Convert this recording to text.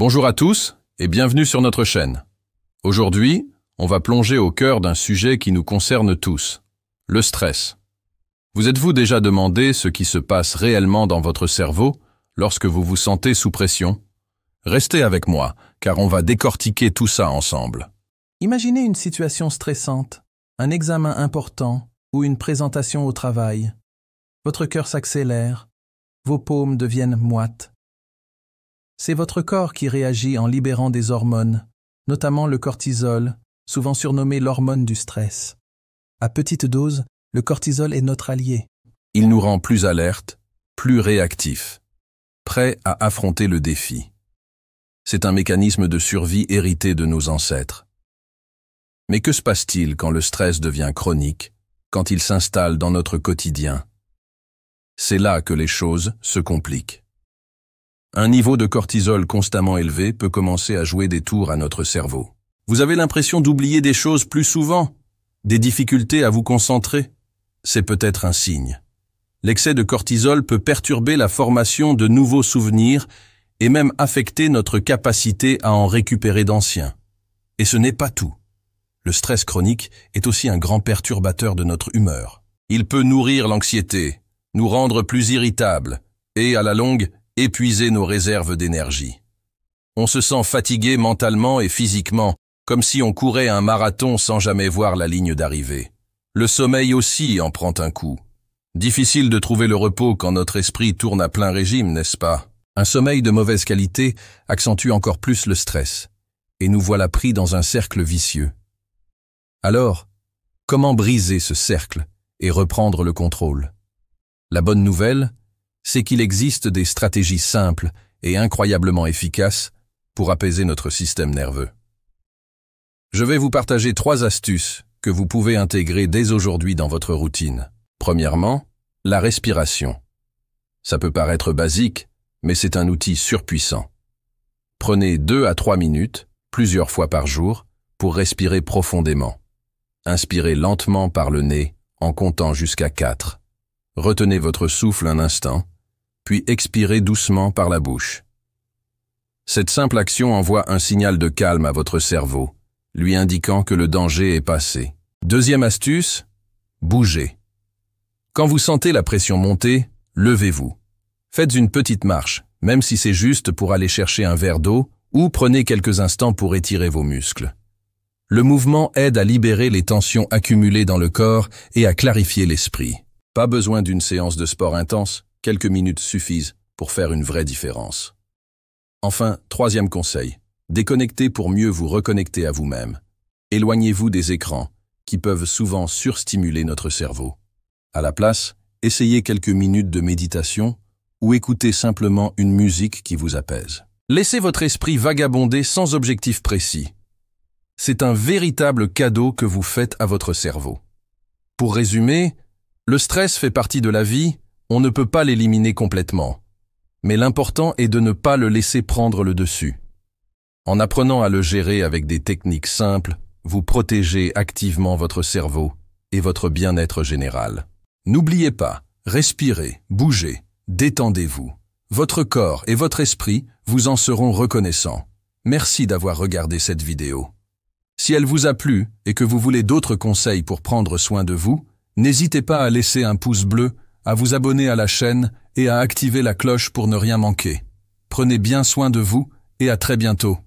Bonjour à tous et bienvenue sur notre chaîne. Aujourd'hui, on va plonger au cœur d'un sujet qui nous concerne tous, le stress. Vous êtes-vous déjà demandé ce qui se passe réellement dans votre cerveau lorsque vous vous sentez sous pression? Restez avec moi, car on va décortiquer tout ça ensemble. Imaginez une situation stressante, un examen important ou une présentation au travail. Votre cœur s'accélère, vos paumes deviennent moites. C'est votre corps qui réagit en libérant des hormones, notamment le cortisol, souvent surnommé l'hormone du stress. À petite dose, le cortisol est notre allié. Il nous rend plus alertes, plus réactifs, prêts à affronter le défi. C'est un mécanisme de survie hérité de nos ancêtres. Mais que se passe-t-il quand le stress devient chronique, quand il s'installe dans notre quotidien? C'est là que les choses se compliquent. Un niveau de cortisol constamment élevé peut commencer à jouer des tours à notre cerveau. Vous avez l'impression d'oublier des choses plus souvent, des difficultés à vous concentrer. C'est peut-être un signe. L'excès de cortisol peut perturber la formation de nouveaux souvenirs et même affecter notre capacité à en récupérer d'anciens. Et ce n'est pas tout. Le stress chronique est aussi un grand perturbateur de notre humeur. Il peut nourrir l'anxiété, nous rendre plus irritables et, à la longue, épuiser nos réserves d'énergie. On se sent fatigué mentalement et physiquement, comme si on courait un marathon sans jamais voir la ligne d'arrivée. Le sommeil aussi en prend un coup. Difficile de trouver le repos quand notre esprit tourne à plein régime, n'est-ce pas? Un sommeil de mauvaise qualité accentue encore plus le stress, et nous voilà pris dans un cercle vicieux. Alors, comment briser ce cercle et reprendre le contrôle? La bonne nouvelle, c'est qu'il existe des stratégies simples et incroyablement efficaces pour apaiser notre système nerveux. Je vais vous partager 3 astuces que vous pouvez intégrer dès aujourd'hui dans votre routine. Premièrement, la respiration. Ça peut paraître basique, mais c'est un outil surpuissant. Prenez 2 à 3 minutes, plusieurs fois par jour, pour respirer profondément. Inspirez lentement par le nez en comptant jusqu'à 4. Retenez votre souffle un instant, puis expirez doucement par la bouche. Cette simple action envoie un signal de calme à votre cerveau, lui indiquant que le danger est passé. Deuxième astuce, bougez. Quand vous sentez la pression monter, levez-vous. Faites une petite marche, même si c'est juste pour aller chercher un verre d'eau, ou prenez quelques instants pour étirer vos muscles. Le mouvement aide à libérer les tensions accumulées dans le corps et à clarifier l'esprit. Pas besoin d'une séance de sport intense, quelques minutes suffisent pour faire une vraie différence. Enfin, 3e conseil, déconnectez pour mieux vous reconnecter à vous-même. Éloignez-vous des écrans, qui peuvent souvent surstimuler notre cerveau. À la place, essayez quelques minutes de méditation ou écoutez simplement une musique qui vous apaise. Laissez votre esprit vagabonder sans objectif précis. C'est un véritable cadeau que vous faites à votre cerveau. Pour résumer, le stress fait partie de la vie, on ne peut pas l'éliminer complètement. Mais l'important est de ne pas le laisser prendre le dessus. En apprenant à le gérer avec des techniques simples, vous protégez activement votre cerveau et votre bien-être général. N'oubliez pas, respirez, bougez, détendez-vous. Votre corps et votre esprit vous en seront reconnaissants. Merci d'avoir regardé cette vidéo. Si elle vous a plu et que vous voulez d'autres conseils pour prendre soin de vous, n'hésitez pas à laisser un pouce bleu, à vous abonner à la chaîne et à activer la cloche pour ne rien manquer. Prenez bien soin de vous et à très bientôt.